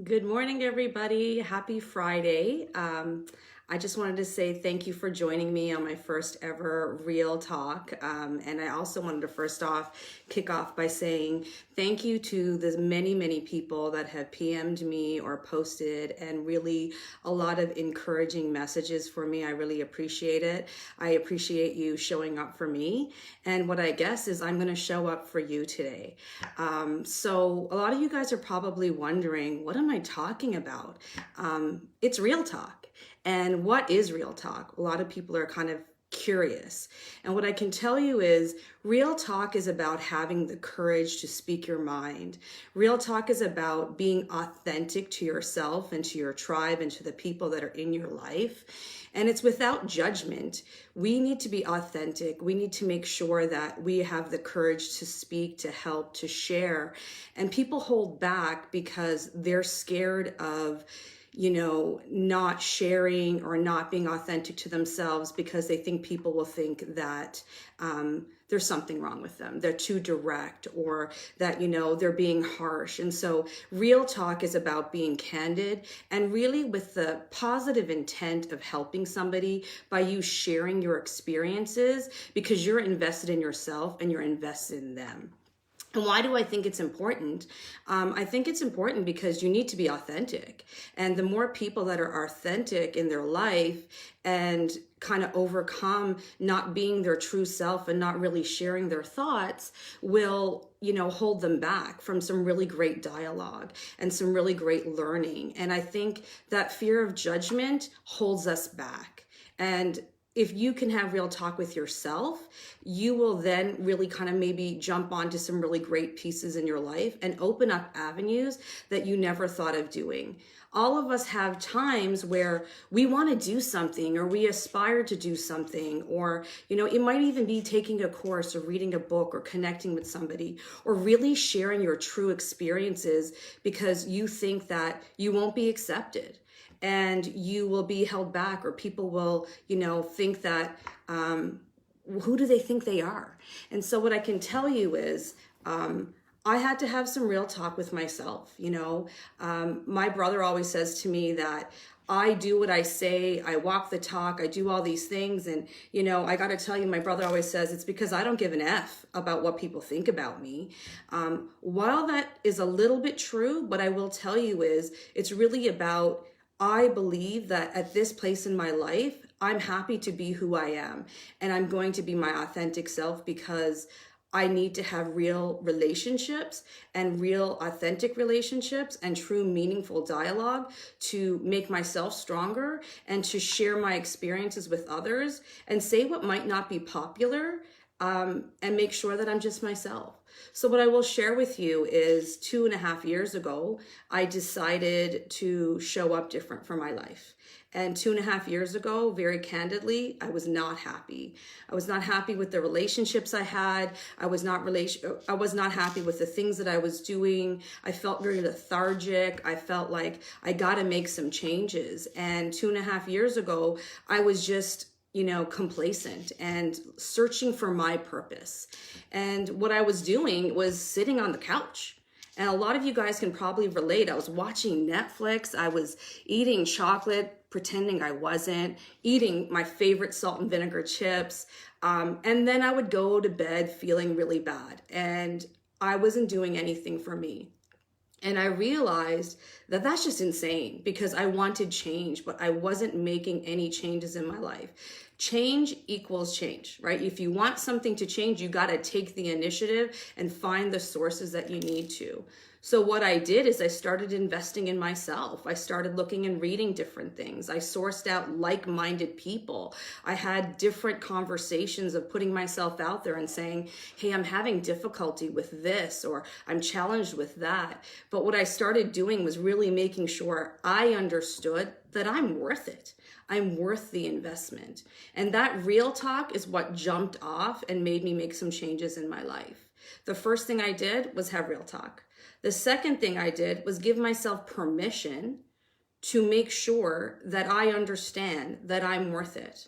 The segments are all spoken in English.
Good morning, everybody. Happy Friday. I just wanted to say thank you for joining me on my first ever Real Talk. And I also wanted to first off kick off by saying thank you to the many people that have PM'd me or posted and really a lot of encouraging messages for me. I really appreciate it. I appreciate you showing up for me. And what I guess is I'm going to show up for you today. So a lot of you guys are probably wondering, what am I talking about? It's Real Talk. And what is real talk? A lot of people are kind of curious. And what I can tell you is real talk is about having the courage to speak your mind. Real talk is about being authentic to yourself and to your tribe and to the people that are in your life. And it's without judgment. We need to be authentic. We need to make sure that we have the courage to speak, to help, to share. And people hold back because they're scared of not sharing or not being authentic to themselves because they think people will think that there's something wrong with them. They're too direct or that, they're being harsh. And so real talk is about being candid and really with the positive intent of helping somebody by you sharing your experiences because you're invested in yourself and you're invested in them. And why do I think it's important? I think it's important because you need to be authentic. And the more people that are authentic in their life and kind of overcome not being their true self and not really sharing their thoughts will, hold them back from some really great dialogue and some really great learning. And I think that fear of judgment holds us back. And if you can have real talk with yourself, you will then really kind of maybe jump onto some really great pieces in your life and open up avenues that you never thought of doing. All of us have times where we want to do something or we aspire to do something, or, it might even be taking a course or reading a book or connecting with somebody or really sharing your true experiences because you think that you won't be accepted. And you will be held back, or people will, think that, who do they think they are? And so what I can tell you is, I had to have some real talk with myself. My brother always says to me that I do what I say, I walk the talk, I do all these things. And, I got to tell you, my brother always says it's because I don't give an F about what people think about me. While that is a little bit true, what I will tell you is it's really about, I believe that at this place in my life, I'm happy to be who I am. And I'm going to be my authentic self because I need to have real relationships and real authentic relationships and true meaningful dialogue to make myself stronger and to share my experiences with others and say what might not be popular, and make sure that I'm just myself. So what I will share with you is 2.5 years ago, I decided to show up different for my life. And 2.5 years ago, very candidly, I was not happy. I was not happy with the relationships I had. I was not happy with the things that I was doing. I felt very lethargic. I felt like I got to make some changes. And 2.5 years ago, I was just complacent and searching for my purpose. And what I was doing was sitting on the couch. And a lot of you guys can probably relate. I was watching Netflix. I was eating chocolate, pretending I wasn't, eating my favorite salt and vinegar chips. And then I would go to bed feeling really bad. And I wasn't doing anything for me. And I realized that that's just insane because I wanted change, but I wasn't making any changes in my life. Change equals change, right? If you want something to change, you got to take the initiative and find the sources that you need to. So what I did is I started investing in myself. I started looking and reading different things. I sourced out like-minded people. I had different conversations of putting myself out there and saying, hey, I'm having difficulty with this, or I'm challenged with that. But what I started doing was really making sure I understood that I'm worth it. I'm worth the investment. And that real talk is what jumped off and made me make some changes in my life. The first thing I did was have real talk. The second thing I did was give myself permission to make sure that I understand that I'm worth it.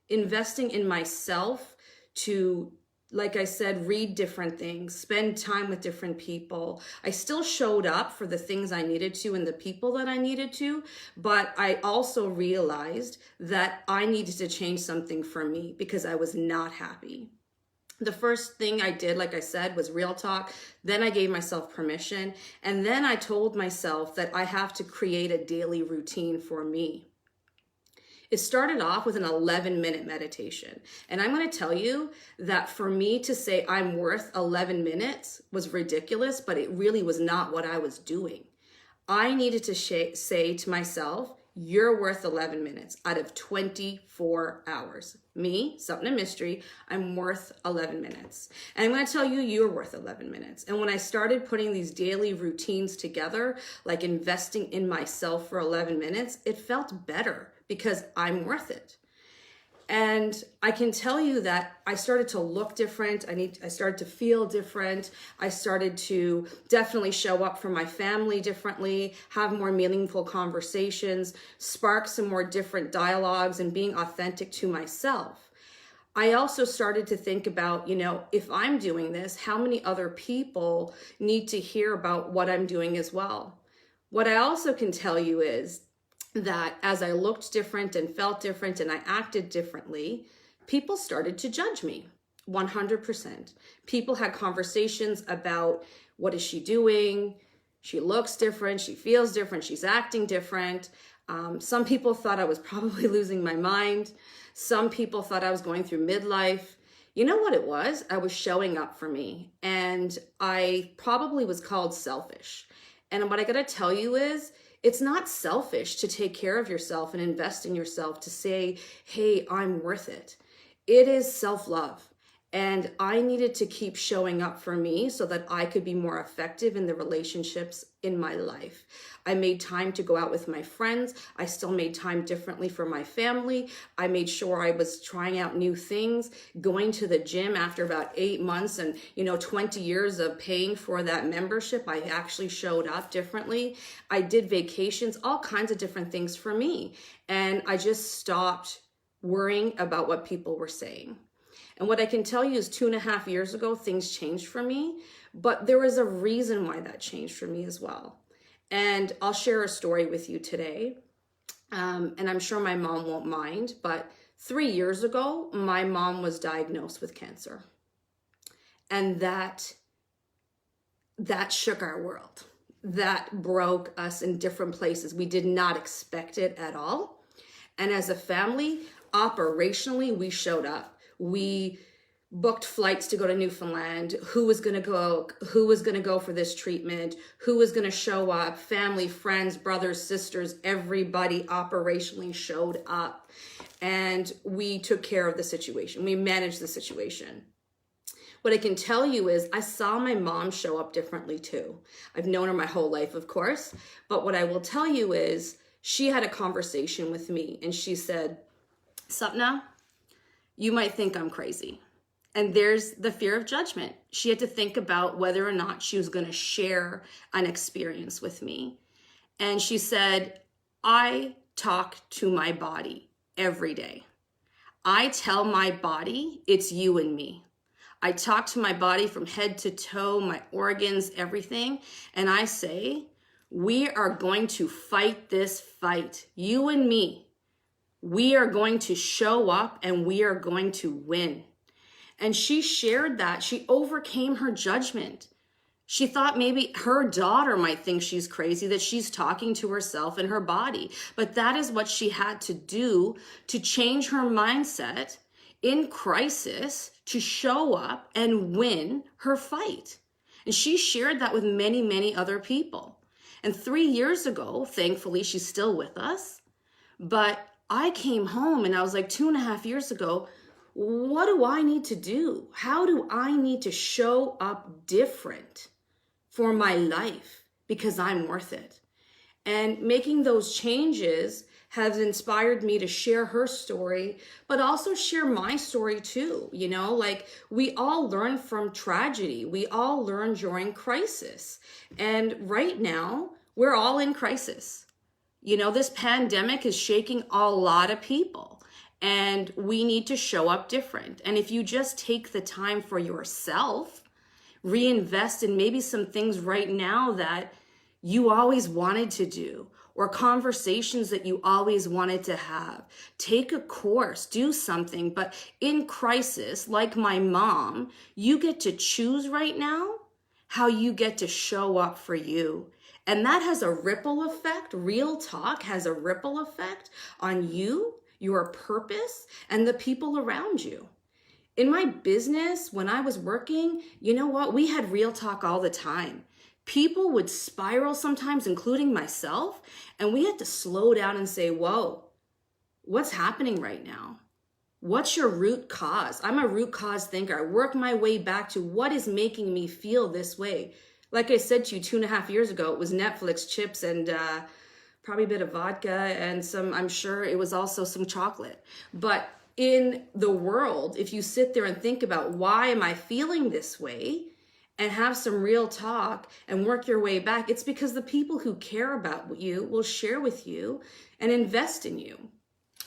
Investing in myself to like I said, read different things, spend time with different people. I still showed up for the things I needed to and the people that I needed to, but I also realized that I needed to change something for me because I was not happy. The first thing I did, like I said, was real talk. Then I gave myself permission. And then I told myself that I have to create a daily routine for me. It started off with an 11-minute meditation. And I'm going to tell you that for me to say I'm worth 11 minutes was ridiculous, but it really was not what I was doing. I needed to say to myself, you're worth 11 minutes out of 24 hours. Me, something a mystery, I'm worth 11 minutes. And I'm going to tell you, you're worth 11 minutes. And when I started putting these daily routines together, like investing in myself for 11 minutes, it felt better because I'm worth it. And I can tell you that I started to look different. I started to feel different. I started to definitely show up for my family differently, have more meaningful conversations, spark some more different dialogues, and being authentic to myself. I also started to think about, if I'm doing this, how many other people need to hear about what I'm doing as well? What I also can tell you is that as I looked different and felt different and I acted differently, people started to judge me 100%. People had conversations about, what is she doing? She looks different. She feels different. She's acting different. Some people thought I was probably losing my mind. Some people thought I was going through midlife. You know what it was? I was showing up for me, and I probably was called selfish. And what I got to tell you is, it's not selfish to take care of yourself and invest in yourself, to say, hey, I'm worth it. It is self-love. And I needed to keep showing up for me so that I could be more effective in the relationships in my life. I made time to go out with my friends. I still made time differently for my family. I made sure I was trying out new things, going to the gym after about 8 months and 20 years of paying for that membership. I actually showed up differently. I did vacations, all kinds of different things for me. And I just stopped worrying about what people were saying. And what I can tell you is 2.5 years ago, things changed for me, but there was a reason why that changed for me as well. And I'll share a story with you today. And I'm sure my mom won't mind, but 3 years ago, my mom was diagnosed with cancer. And that shook our world. That broke us in different places. We did not expect it at all. And as a family, operationally, we showed up. We booked flights to go to Newfoundland. Who was going to go for this treatment? Who was going to show up? Family, friends, brothers, sisters, everybody operationally showed up. And we took care of the situation. We managed the situation. What I can tell you is I saw my mom show up differently too. I've known her my whole life, of course. But what I will tell you is she had a conversation with me and she said, Sapna, you might think I'm crazy. And there's the fear of judgment. She had to think about whether or not she was going to share an experience with me. And she said, I talk to my body every day. I tell my body it's you and me. I talk to my body from head to toe, my organs, everything. And I say, we are going to fight this fight, you and me. We are going to show up and we are going to win. And she shared that. She overcame her judgment. She thought maybe her daughter might think she's crazy, that she's talking to herself and her body. But that is what she had to do to change her mindset in crisis, to show up and win her fight. And she shared that with many, many other people. And 3 years ago, thankfully, she's still with us. But I came home and I was like, 2.5 years ago, what do I need to do? How do I need to show up different for my life? Because I'm worth it. And making those changes has inspired me to share her story, but also share my story too. We all learn from tragedy. We all learn during crisis. And right now, we're all in crisis. This pandemic is shaking a lot of people. And we need to show up different. And if you just take the time for yourself, reinvest in maybe some things right now that you always wanted to do, or conversations that you always wanted to have. Take a course, do something. But in crisis, like my mom, you get to choose right now how you get to show up for you. And that has a ripple effect. Real talk has a ripple effect on you, your purpose, and the people around you. In my business, when I was working, you know what? We had real talk all the time. People would spiral sometimes, including myself, and we had to slow down and say, whoa, what's happening right now? What's your root cause? I'm a root cause thinker. I work my way back to what is making me feel this way. Like I said to you 2.5 years ago, it was Netflix, chips, and probably a bit of vodka and some, I'm sure it was also some chocolate. But in the world, if you sit there and think about why am I feeling this way, and have some real talk and work your way back, it's because the people who care about you will share with you and invest in you.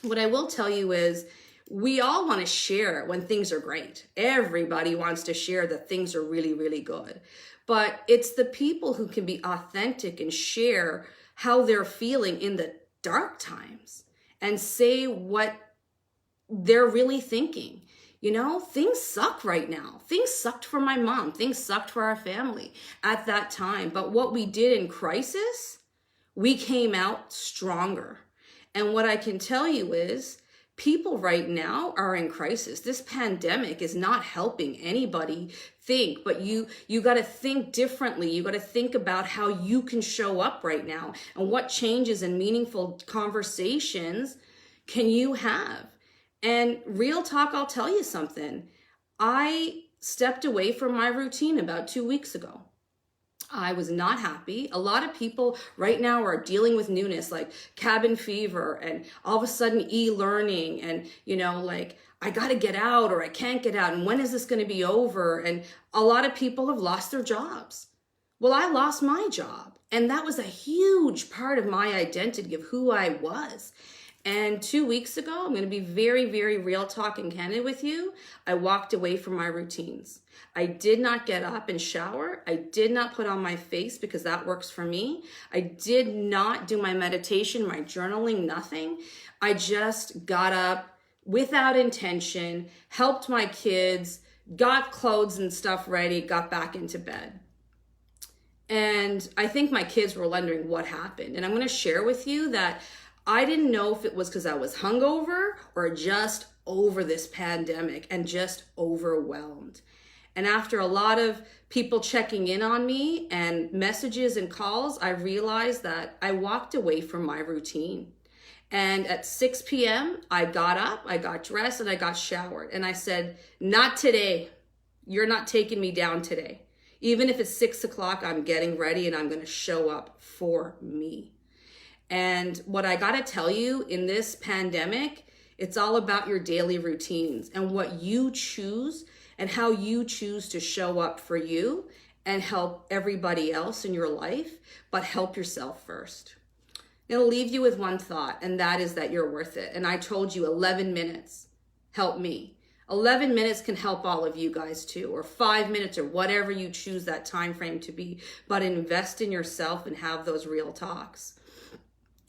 What I will tell you is we all want to share when things are great. Everybody wants to share that things are really, really good. But it's the people who can be authentic and share how they're feeling in the dark times and say what they're really thinking. You know, things suck right now. Things sucked for my mom. Things sucked for our family at that time. But what we did in crisis, we came out stronger. And what I can tell you is people right now are in crisis. This pandemic is not helping anybody think, but you got to think differently. You got to think about how you can show up right now and what changes and meaningful conversations can you have. And real talk, I'll tell you something. I stepped away from my routine about 2 weeks ago. I was not happy. A lot of people right now are dealing with newness, like cabin fever and all of a sudden e-learning and, you know, like I got to get out or I can't get out. And when is this going to be over? And a lot of people have lost their jobs. Well, I lost my job. And that was a huge part of my identity of who I was. And 2 weeks ago, I'm going to be very, very real talk and candid with you. I walked away from my routines. I did not get up and shower. I did not put on my face because that works for me. I did not do my meditation, my journaling, nothing. I just got up without intention, helped my kids, got clothes and stuff ready, got back into bed. And I think my kids were wondering what happened. And I'm going to share with you that I didn't know if it was because I was hungover or just over this pandemic and just overwhelmed. And after a lot of people checking in on me and messages and calls, I realized that I walked away from my routine. And at 6 p.m., I got up, I got dressed, and I got showered. And I said, not today. You're not taking me down today. Even if it's 6 o'clock, I'm getting ready and I'm going to show up for me. And what I got to tell you in this pandemic, it's all about your daily routines and what you choose and how you choose to show up for you and help everybody else in your life, but help yourself first. It'll leave you with one thought, and that is that you're worth it. And I told you 11 minutes, help me. 11 minutes can help all of you guys too, or 5 minutes or whatever you choose that time frame to be, but invest in yourself and have those real talks.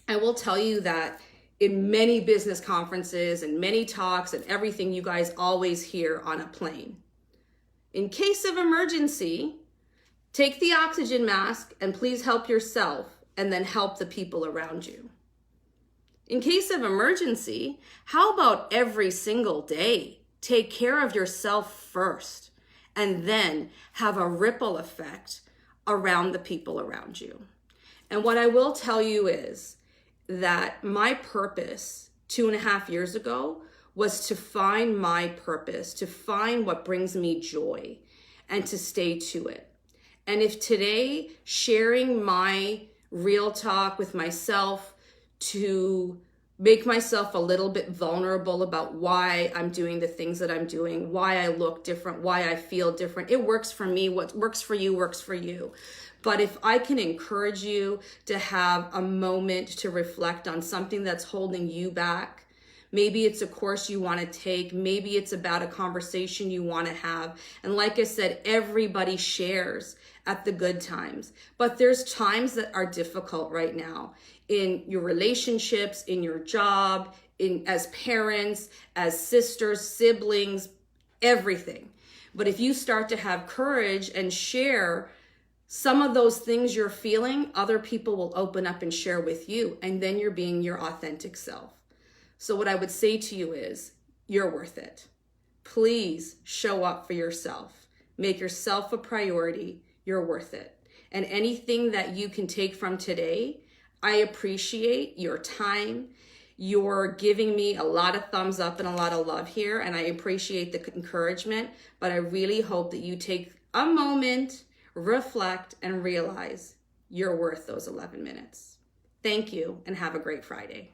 I will tell you that in many business conferences and many talks and everything you guys always hear on a plane. In case of emergency, take the oxygen mask and please help yourself and then help the people around you. In case of emergency, how about every single day, take care of yourself first and then have a ripple effect around the people around you. And what I will tell you is that my purpose 2.5 years ago was to find my purpose, to find what brings me joy and to stay to it. And if today sharing my real talk with myself to make myself a little bit vulnerable about why I'm doing the things that I'm doing, why I look different, why I feel different, it works for me. What works for you works for you. But if I can encourage you to have a moment to reflect on something that's holding you back, Maybe it's a course you want to take. Maybe it's about a conversation you want to have. And like I said, everybody shares at the good times. But there's times that are difficult right now in your relationships, in your job, in as parents, as sisters, siblings, everything. But if you start to have courage and share some of those things you're feeling, other people will open up and share with you, and then you're being your authentic self. So what I would say to you is, you're worth it. Please show up for yourself. Make yourself a priority. You're worth it. And anything that you can take from today, I appreciate your time. You're giving me a lot of thumbs up and a lot of love here, and I appreciate the encouragement, but I really hope that you take a moment, reflect, and realize you're worth those 11 minutes. Thank you, and have a great Friday.